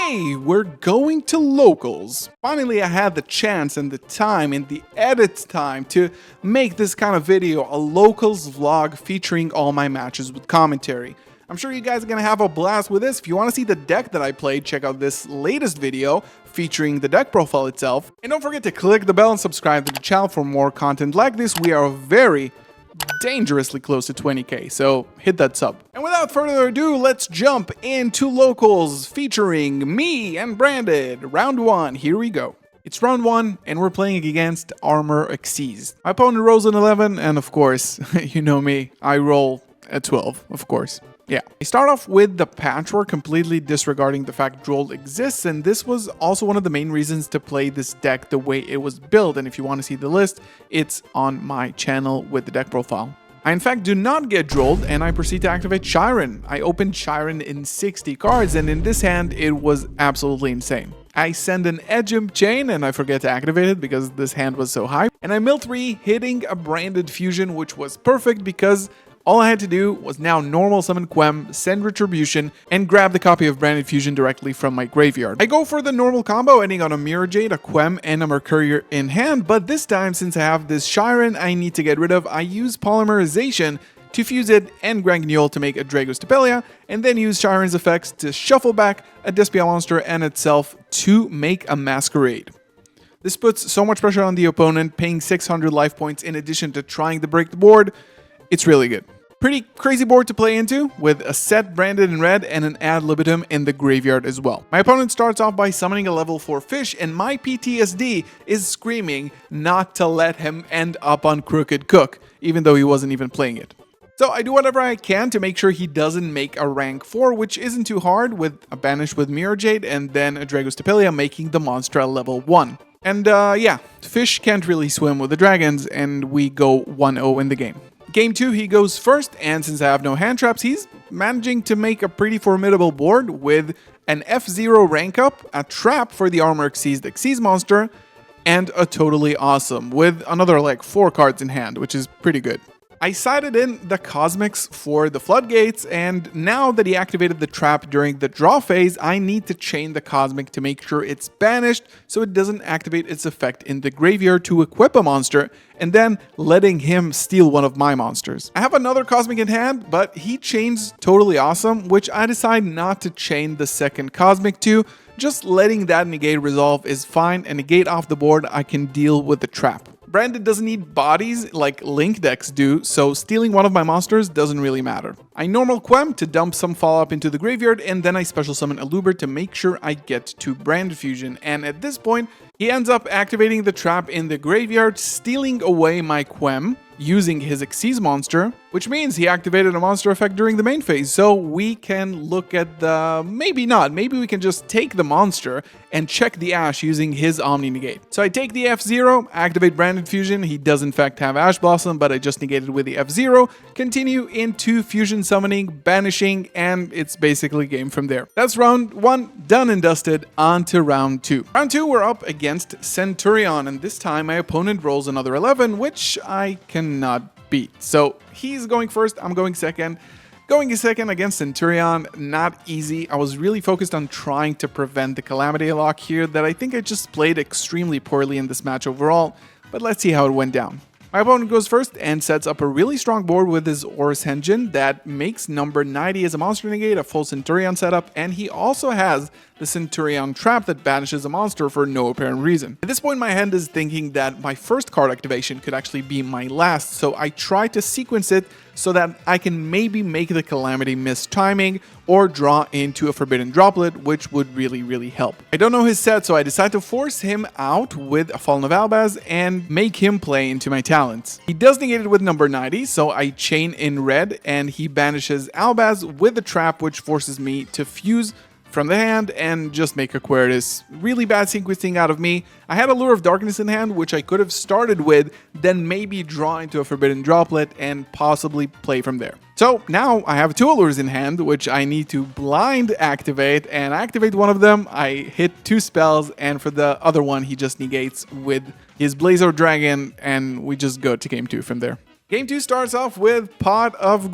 Hey, we're going to locals. Finally, I had the chance and the time and the edit time to make this kind of video, a locals vlog featuring all my matches with commentary. I'm sure you guys are going to have a blast with this. If you want to see the deck that I played, check out this latest video featuring the deck profile itself. And don't forget to click the bell and subscribe to the channel for more content like this. We are very dangerously close to 20k, so hit that sub. And without further ado, let's jump into locals featuring me and Branded. Round 1, here we go. It's round 1 and we're playing against Armor Exceeds. My opponent rolls an 11 and of course, you know me, I roll a 12, of course. Yeah, I start off with the Patchwork, completely disregarding the fact Droll exists, and this was also one of the main reasons to play this deck the way it was built, and if you want to see the list, it's on my channel with the deck profile. I in fact do not get Drolled, and I proceed to activate Chiron. I opened Chiron in 60 cards, and in this hand, it was absolutely insane. I send an Edge Imp Chain, and I forget to activate it because this hand was so high, and I mill 3, hitting a Branded Fusion, which was perfect because all I had to do was now normal summon Quem, send Retribution, and grab the copy of Branded Fusion directly from my graveyard. I go for the normal combo, ending on a Mirror Jade, a Quem, and a Mercurier in hand, but this time, since I have this Chiron I need to get rid of, I use Polymerization to fuse it and Granguignol to make a Dragos Tapelia, and then use Chiron's effects to shuffle back a Despia monster and itself to make a Masquerade. This puts so much pressure on the opponent, paying 600 life points in addition to trying to break the board. It's really good. Pretty crazy board to play into, with a set Branded in red and an ad libitum in the graveyard as well. My opponent starts off by summoning a level 4 fish, and my PTSD is screaming not to let him end up on Crooked Cook, even though he wasn't even playing it. So I do whatever I can to make sure he doesn't make a rank 4, which isn't too hard, with a Banish with Mirror Jade and then a Dragos Tapelia, making the monster a level 1. And yeah, fish can't really swim with the dragons, and we go 1-0 in the game. Game 2, he goes first, and since I have no hand traps, he's managing to make a pretty formidable board with an F0 rank up, a trap for the Armor Exceeds monster, and a Totally Awesome, with another like 4 cards in hand, which is pretty good. I sided in the Cosmics for the Floodgates, and now that he activated the trap during the draw phase, I need to chain the Cosmic to make sure it's banished so it doesn't activate its effect in the graveyard to equip a monster, and then letting him steal one of my monsters. I have another Cosmic in hand, but he chains Totally Awesome, which I decide not to chain the second Cosmic to. Just letting that negate resolve is fine, and negate off the board, I can deal with the trap. Branded doesn't need bodies like Link decks do, so stealing one of my monsters doesn't really matter. I normal Quem to dump some follow-up into the graveyard, and then I special summon Aluber to make sure I get to Branded Fusion, and at this point, he ends up activating the trap in the graveyard, stealing away my Quem, using his Exceeds monster, which means he activated a monster effect during the main phase, so we can look at the... maybe not, maybe we can just take the monster and check the Ash using his Omni Negate. So I take the F0, activate Branded Fusion, he does in fact have Ash Blossom, but I just negated with the F0, continue into Fusion Summoning, Banishing, and it's basically game from there. That's round 1, done and dusted, on to round 2. Round 2, we're up against Centurion, and this time my opponent rolls another 11, which I cannot beat. So he's going first, I'm going second. Going second against Centurion, not easy. I was really focused on trying to prevent the Calamity Lock here that I think I just played extremely poorly in this match overall, but let's see how it went down. My opponent goes first and sets up a really strong board with his Horus Engine that makes number 90 as a monster negate, a full Centurion setup, and he also has the Centurion trap that banishes a monster for no apparent reason. At this point, my hand is thinking that my first card activation could actually be my last, so I try to sequence it so that I can maybe make the Calamity miss timing or draw into a Forbidden Droplet, which would really help. I don't know his set, so I decide to force him out with a Fallen of Albaz and make him play into my talents. He does negate it with number 90, so I chain in red, and he banishes Albaz with the trap, which forces me to fuse from the hand and just make Aquarius. Really bad sequencing out of me. I had a Lure of Darkness in hand, which I could have started with, then maybe draw into a Forbidden Droplet and possibly play from there. So now I have 2 Allures in hand, which I need to blind activate, and activate one of them. I hit 2 spells, and for the other one, he just negates with his Blazor Dragon, and we just go to game 2 from there. Game 2 starts off with Pot of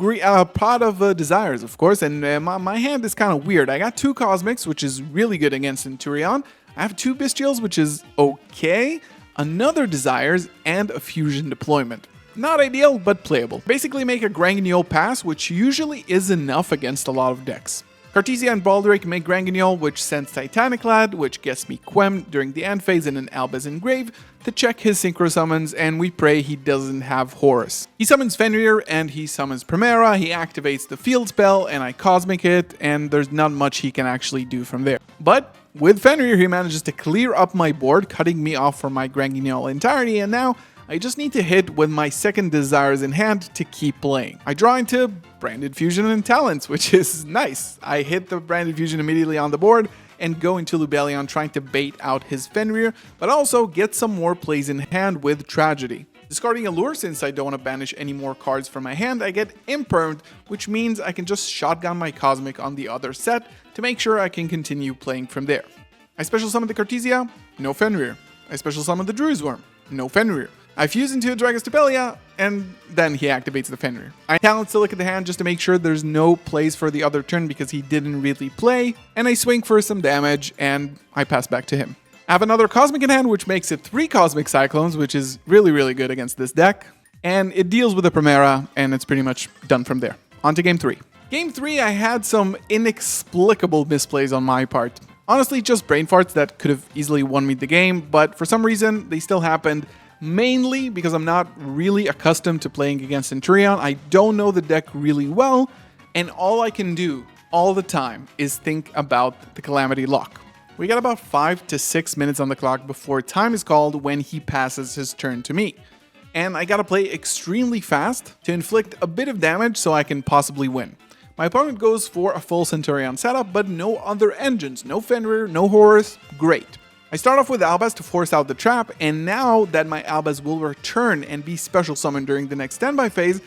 Desires, of course, and my hand is kind of weird. I got 2 Cosmics, which is really good against Centurion. I have 2 Bestials, which is okay, another Desires, and a Fusion Deployment. Not ideal, but playable. Basically make a Granguignol pass, which usually is enough against a lot of decks. Cartesia and Baldrake make Granguignol, which sends Titanic Lad, which gets me Quem during the end phase in an Albaz Engrave to check his Synchro summons, and we pray he doesn't have Horus. He summons Fenrir and he summons Primera, he activates the field spell and I Cosmic it, and there's not much he can actually do from there. But with Fenrir he manages to clear up my board, cutting me off from my Granguignol entirety, and now I just need to hit with my second Desires in hand to keep playing. I draw into Branded Fusion and Talents, which is nice. I hit the Branded Fusion immediately on the board and go into Lubellion trying to bait out his Fenrir, but also get some more plays in hand with Tragedy. Discarding Allure, since I don't want to banish any more cards from my hand, I get Impermed, which means I can just shotgun my Cosmic on the other set to make sure I can continue playing from there. I special summon the Cartesia, no Fenrir. I special summon the Druid's Worm, no Fenrir. I fuse into a Dragostapelia, and then he activates the Fenrir. I talent Silic at the hand just to make sure there's no plays for the other turn because he didn't really play, and I swing for some damage, and I pass back to him. I have another Cosmic in hand, which makes it 3 Cosmic Cyclones, which is really good against this deck, and it deals with the Primera, and it's pretty much done from there. On to Game 3. Game 3, I had some inexplicable misplays on my part. Honestly, just brain farts that could have easily won me the game, but for some reason, they still happened. Mainly because I'm not really accustomed to playing against Centurion. I don't know the deck really well, and all I can do all the time is think about the Calamity Lock. We got about 5 to 6 minutes on the clock before time is called when he passes his turn to me. And I gotta play extremely fast to inflict a bit of damage so I can possibly win. My opponent goes for a full Centurion setup, but no other engines, no Fenrir, no Horus, great. I start off with Albaz to force out the trap, and now that my Albaz will return and be special summoned during the next standby phase,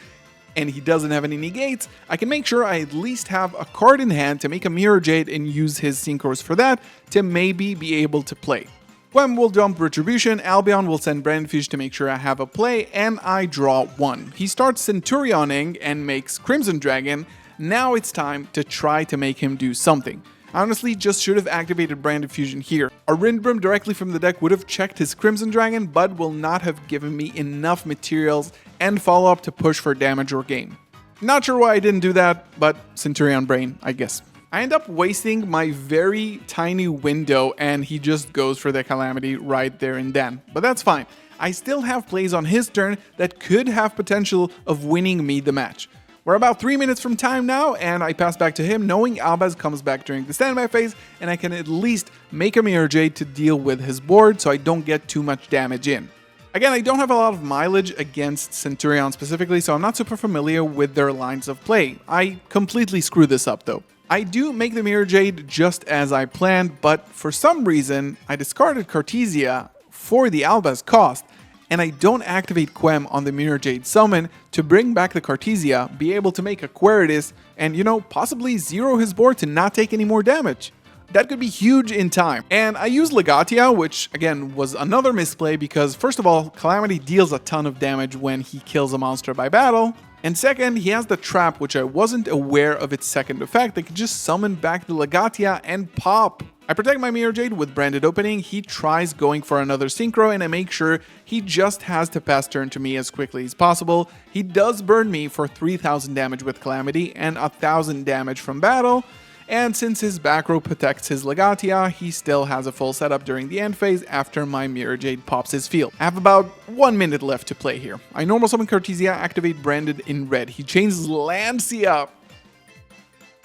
and he doesn't have any negates, I can make sure I at least have a card in hand to make a Mirror Jade and use his Synchros for that to maybe be able to play. Quem will dump Retribution, Albion will send Brandfish to make sure I have a play, and I draw 1. He starts Centurioning and makes Crimson Dragon. Now it's time to try to make him do something. I honestly just should have activated Branded Fusion here. A Rindbrim directly from the deck would have checked his Crimson Dragon, but will not have given me enough materials and follow-up to push for damage or game. Not sure why I didn't do that, but Centurion brain, I guess. I end up wasting my very tiny window and he just goes for the Calamity right there and then. But that's fine. I still have plays on his turn that could have potential of winning me the match. We're about 3 minutes from time now, and I pass back to him knowing Albaz comes back during the standby phase, and I can at least make a Mirror Jade to deal with his board so I don't get too much damage in. Again, I don't have a lot of mileage against Centurion specifically, so I'm not super familiar with their lines of play. I completely screw this up though. I do make the Mirror Jade just as I planned, but for some reason, I discarded Cartesia for the Albaz cost, and I don't activate Quem on the Mirror Jade summon to bring back the Cartesia, be able to make a Queritus, and possibly zero his board to not take any more damage. That could be huge in time. And I use Legatia, which again was another misplay because first of all, Calamity deals a ton of damage when he kills a monster by battle. And second, he has the trap, which I wasn't aware of its second effect. I could just summon back the Legatia and pop. I protect my Mirror Jade with Branded Opening. He tries going for another Synchro, and I make sure he just has to pass turn to me as quickly as possible. He does burn me for 3000 damage with Calamity and 1000 damage from battle. And since his back row protects his Legatia, he still has a full setup during the end phase after my Mirror Jade pops his field. I have about 1 minute left to play here. I normal summon Cartesia, activate Branded in red. He chains Lancia.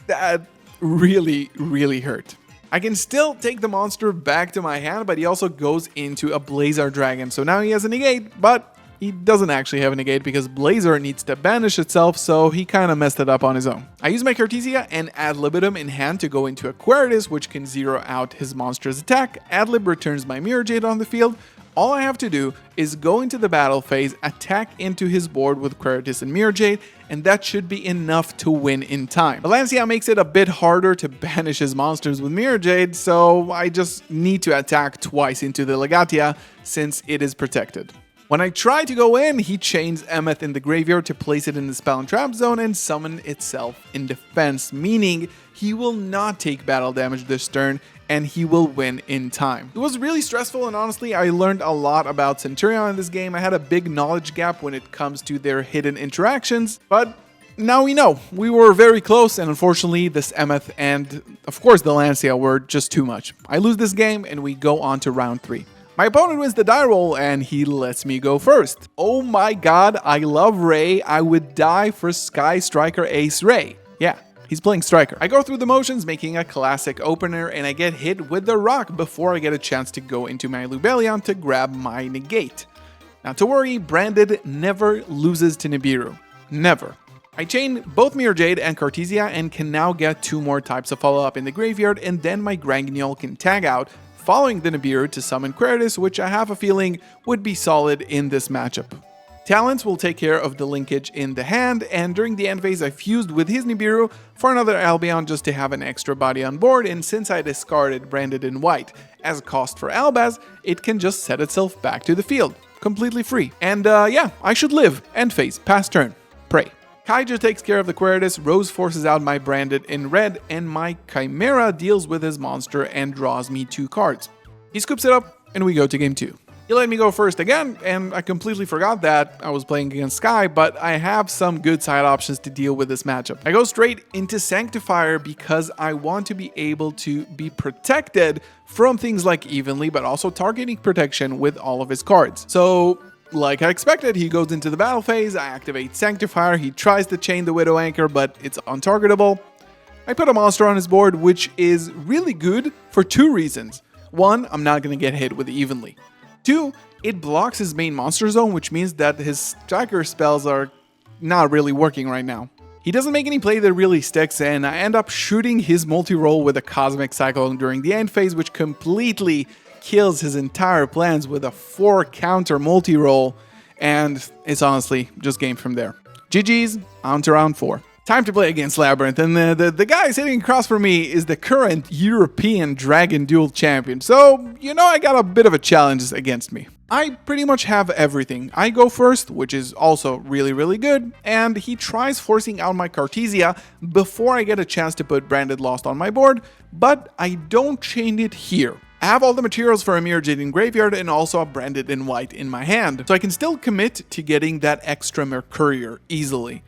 That really hurt. I can still take the monster back to my hand, but he also goes into a Blazar Dragon. So now he has a negate, but he doesn't actually have a negate because Blazar needs to banish itself, so he kind of messed it up on his own. I use my Cartesia and Ad Libitum in hand to go into a Queritus, which can zero out his monster's attack. Ad Lib returns my Mirror Jade on the field. All I have to do is go into the battle phase, attack into his board with Queritus and Mirror Jade, and that should be enough to win in time. Lancia makes it a bit harder to banish his monsters with Mirror Jade, so I just need to attack twice into the Legatia since it is protected. When I try to go in, he chains Emeth in the graveyard to place it in the spell and trap zone and summon itself in defense, meaning he will not take battle damage this turn and he will win in time. It was really stressful, and honestly, I learned a lot about Centurion in this game. I had a big knowledge gap when it comes to their hidden interactions, but now we know. We were very close, and unfortunately, this Emeth and, of course, the Lancia were just too much. I lose this game, and we go on to round 3. My opponent wins the die roll, and he lets me go first. Oh my god, I love Ray. I would die for Sky Striker Ace Ray. Yeah. He's playing Striker. I go through the motions, making a classic opener, and I get hit with the rock before I get a chance to go into my Lubellion to grab my negate. Not to worry, Branded never loses to Nibiru. Never. I chain both Mirror Jade and Cartesia and can now get 2 more types of follow-up in the graveyard, and then my Granguignol can tag out, following the Nibiru to summon Queritus, which I have a feeling would be solid in this matchup. Talents will take care of the linkage in the hand, and during the end phase I fused with his Nibiru for another Albion just to have an extra body on board, and since I discarded Branded in white as a cost for Albaz, it can just set itself back to the field, completely free. And yeah, I should live. End phase, pass turn, pray. Kaija takes care of the Queritus, Rose forces out my Branded in red, and my Chimera deals with his monster and draws me 2 cards. He scoops it up, and we go to game 2. He let me go first again, and I completely forgot that I was playing against Sky, but I have some good side options to deal with this matchup. I go straight into Sanctifier because I want to be able to be protected from things like Evenly, but also targeting protection with all of his cards. So, like I expected, he goes into the battle phase, I activate Sanctifier, he tries to chain the Widow Anchor, but it's untargetable. I put a monster on his board, which is really good for 2 reasons. 1, I'm not going to get hit with Evenly. 2, it blocks his main monster zone, which means that his striker spells are not really working right now. He doesn't make any play that really sticks, and I end up shooting his multi-roll with a Cosmic Cyclone during the end phase, which completely kills his entire plans with a 4 counter multi-roll, and it's honestly just game from there. GG's, on to round 4. Time to play against Labyrinth, and the guy sitting across from me is the current European Dragon Duel champion, so you know I got a bit of a challenge against me. I pretty much have everything. I go first, which is also really good, and he tries forcing out my Cartesia before I get a chance to put Branded Lost on my board, but I don't chain it here. I have all the materials for a Mirror Jade in graveyard and also a Branded in white in my hand, so I can still commit to getting that extra Mercurier easily.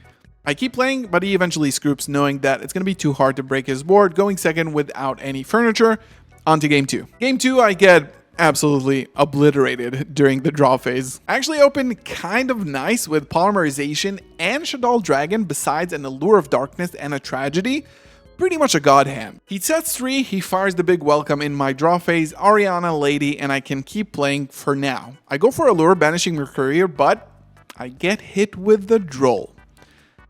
I keep playing, but he eventually scoops, knowing that it's going to be too hard to break his board, going second without any furniture. On to game 2. Game 2, I get absolutely obliterated during the draw phase. I actually opened kind of nice with Polymerization and Shaddoll Dragon, besides an Allure of Darkness and a Tragedy. Pretty much a god hand. He sets 3, he fires the big welcome in my draw phase, Ariana Lady, and I can keep playing for now. I go for Allure, banishing Mercurier, but I get hit with the Droll.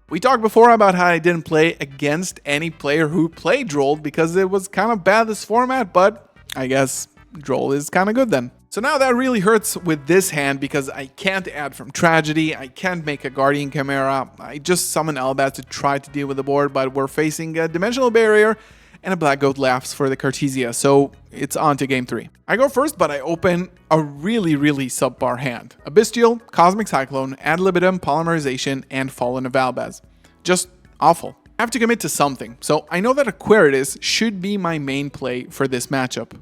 We talked before about how I didn't play against any player who played Droll because it was kind of bad this format, but I guess Droll is kind of good then. So now that really hurts with this hand because I can't add from Tragedy, I can't make a Guardian Chimera, I just summon Albaz to try to deal with the board, but we're facing a Dimensional Barrier and a Black Goat laughs for the Cartesia, so it's on to game 3. I go first, but I open a really subpar hand. A Bestial, Cosmic Cyclone, Ad Libitum, Polymerization, and Fallen of Albaz. Just awful. I have to commit to something, so I know that Aquaritus should be my main play for this matchup.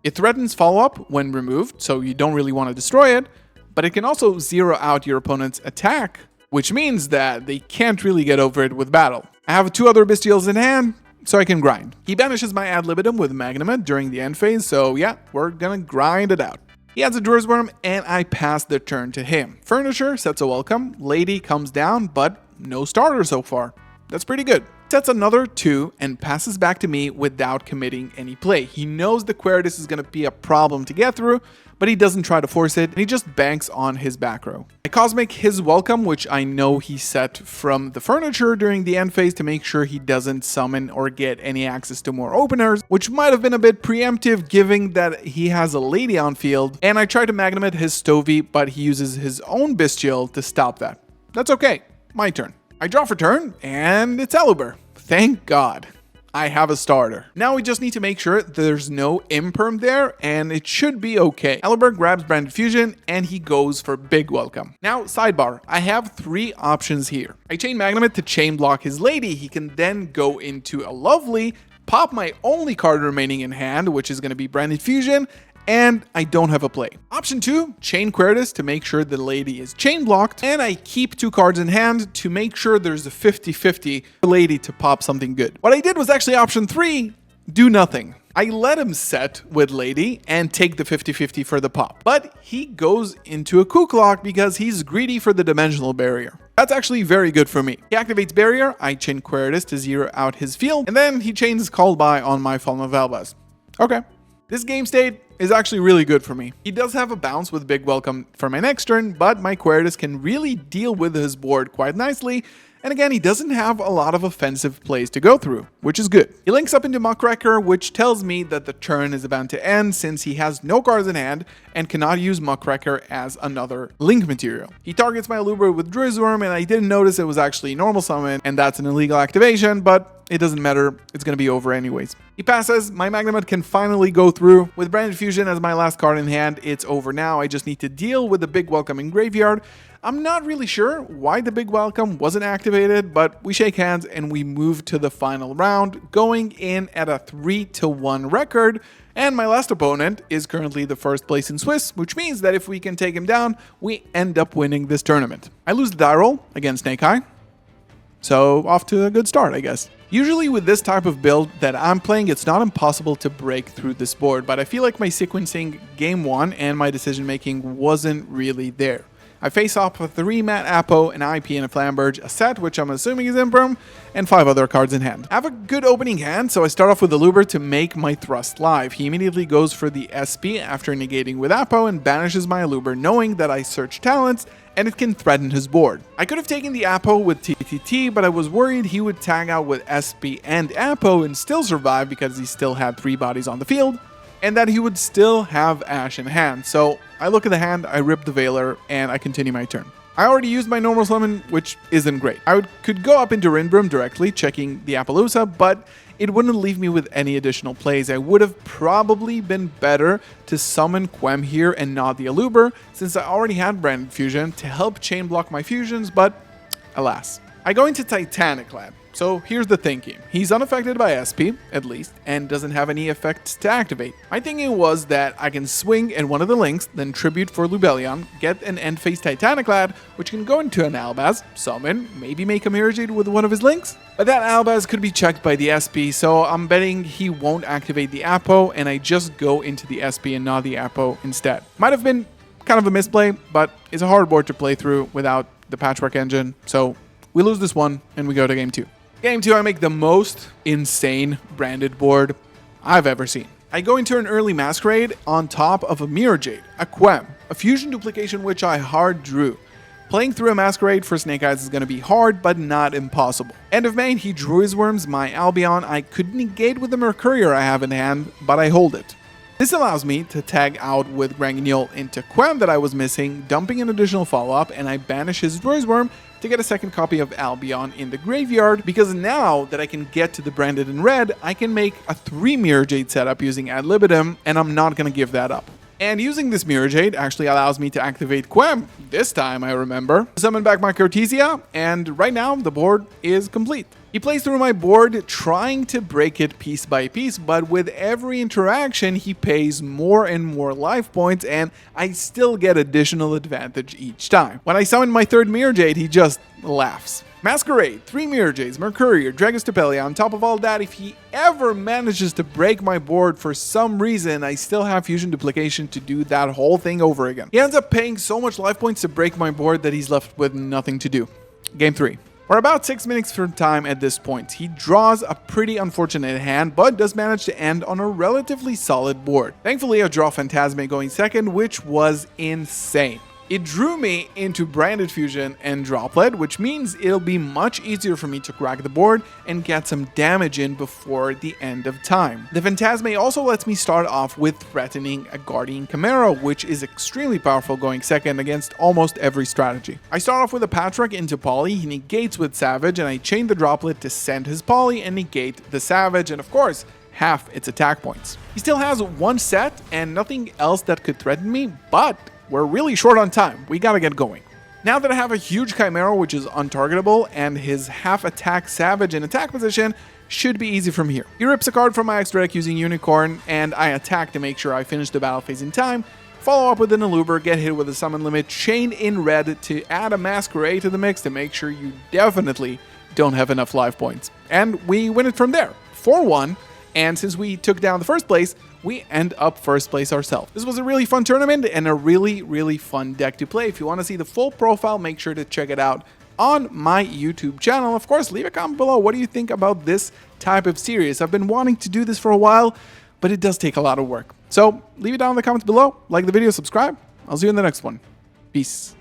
It threatens follow-up when removed, so you don't really want to destroy it, but it can also zero out your opponent's attack, which means that they can't really get over it with battle. I have 2 other Bestials in hand, so I can grind. He banishes my Ad Libitum with Magnamut during the end phase, so yeah, we're gonna grind it out. He adds a Druid's Worm, and I pass the turn to him. Furniture sets a welcome, Lady comes down, but no starter so far. That's pretty good. Sets another 2 and passes back to me without committing any play. He knows the Queritus is going to be a problem to get through, but he doesn't try to force it, and he just banks on his back row. I Cosmic his welcome, which I know he set from the furniture during the end phase to make sure he doesn't summon or get any access to more openers, which might have been a bit preemptive given that he has a Lady on field, and I try to Magnamut his Stovey, but he uses his own Bestial to stop that. That's okay. My turn. I draw for turn, and it's Aluber. Thank God. I have a starter. Now we just need to make sure there's no imperm there, and it should be okay. Ellerberg grabs Branded Fusion, and he goes for Big Welcome. Now, sidebar, I have 3 options here. I chain Magnum to chain block his lady. He can then go into a Lovely, pop my only card remaining in hand, which is going to be Branded Fusion, and I don't have a play. Option 2, chain Quertus to make sure the lady is chain blocked, and I keep 2 cards in hand to make sure there's a 50-50 lady to pop something good. What I did was actually option 3, do nothing. I let him set with lady and take the 50-50 for the pop, but he goes into a Kook Lock because he's greedy for the dimensional barrier. That's actually very good for me. He activates barrier, I chain Quertus to zero out his field, and then he chains Called By on my Fallen of Albaz. Okay. This game state is actually really good for me. He does have a bounce with Big Welcome for my next turn, but my Quertus can really deal with his board quite nicely. And again, he doesn't have a lot of offensive plays to go through, which is good. He links up into Muckraker, which tells me that the turn is about to end since he has no cards in hand and cannot use Muckraker as another link material. He targets my Aluber with Druisworm, and I didn't notice it was actually normal summon, and that's an illegal activation, but it doesn't matter, it's going to be over anyways. He passes, my Magnamut can finally go through. With Branded Fusion as my last card in hand, it's over now. I just need to deal with the Big Welcome in Graveyard. I'm not really sure why the Big Welcome wasn't activated, but we shake hands and we move to the final round, going in at a 3-1 record. And my last opponent is currently the first place in Swiss, which means that if we can take him down, we end up winning this tournament. I lose the die roll against Snake Eye, so off to a good start, I guess. Usually with this type of build that I'm playing, it's not impossible to break through this board, but I feel like my sequencing game 1 and my decision making wasn't really there. I face off a 3-mat Apo, an IP, and a Flamberge, a set which I'm assuming is Imperm, and 5 other cards in hand. I have a good opening hand, so I start off with the Luber to make my thrust live. He immediately goes for the SP after negating with Apo and banishes my Luber, knowing that I search talents and it can threaten his board. I could have taken the Apo with TTT, but I was worried he would tag out with SP and Apo and still survive because he still had 3 bodies on the field, and that he would still have Ash in hand. So I look at the hand, I rip the Veiler, and I continue my turn. I already used my normal summon, which isn't great. Could go up into Rinbroom directly, checking the Appaloosa, but it wouldn't leave me with any additional plays. I would have probably been better to summon Quem here and not the Aluber, since I already had Branded Fusion to help chain block my fusions, but alas. I go into Titanic Lad. So here's the thinking. He's unaffected by SP, at least, and doesn't have any effects to activate. My thinking was that I can swing at one of the links, then tribute for Lubellion, get an end phase Titanic Lad, which can go into an Albaz, summon, maybe make a Mirror Jade with one of his links. But that Albaz could be checked by the SP, so I'm betting he won't activate the Apo, and I just go into the SP and not the Apo instead. Might have been kind of a misplay, but it's a hard board to play through without the Patchwork Engine, so we lose this one, and we go to game 2. Game 2, I make the most insane branded board I've ever seen. I go into an early Masquerade on top of a Mirror Jade, a Quem, a Fusion Duplication which I hard drew. Playing through a Masquerade for Snake Eyes is going to be hard, but not impossible. End of main, he Druisworms my Albion. I could negate with the Mercurier I have in hand, but I hold it. This allows me to tag out with Granguignol into Quem that I was missing, dumping an additional follow-up, and I banish his Druisworm to get a second copy of Albion in the graveyard, because now that I can get to the branded in red, I can make a 3 Mirror Jade setup using Ad Libitum, and I'm not going to give that up. And using this Mirror Jade actually allows me to activate Quem, this time I remember, summon back my Cartesia, and right now the board is complete. He plays through my board trying to break it piece by piece, but with every interaction he pays more and more life points, and I still get additional advantage each time. When I summon my 3rd Mirror Jade, he just laughs. Masquerade, 3 Mirror Jades, Mercurier, Dragostapelia. On top of all that, if he ever manages to break my board for some reason, I still have Fusion Duplication to do that whole thing over again. He ends up paying so much life points to break my board that he's left with nothing to do. Game 3. We're about 6 minutes from time at this point. He draws a pretty unfortunate hand, but does manage to end on a relatively solid board. Thankfully, I draw Phantasme going second, which was insane. It drew me into Branded Fusion and Droplet, which means it'll be much easier for me to crack the board and get some damage in before the end of time. The Phantasme also lets me start off with threatening a Guardian Chimera, which is extremely powerful going second against almost every strategy. I start off with a Patrick into Poly, he negates with Savage, and I chain the Droplet to send his Poly and negate the Savage, and of course, half its attack points. He still has one set and nothing else that could threaten me, but we're really short on time. We gotta get going. Now that I have a huge Chimera which is untargetable and his half attack Savage in attack position, should be easy from here. He rips a card from my extra deck using Unicorn, and I attack to make sure I finish the battle phase in time, follow up with an Eluber, get hit with a summon limit, chain in red to add a Masquerade to the mix to make sure you definitely don't have enough life points. And we win it from there, 4-1, and since we took down the first place, we end up first place ourselves. This was a really fun tournament and a really fun deck to play. If you want to see the full profile, make sure to check it out on my YouTube channel. Of course, leave a comment below. What do you think about this type of series? I've been wanting to do this for a while, but it does take a lot of work. So leave it down in the comments below, like the video, subscribe. I'll see you in the next one. Peace.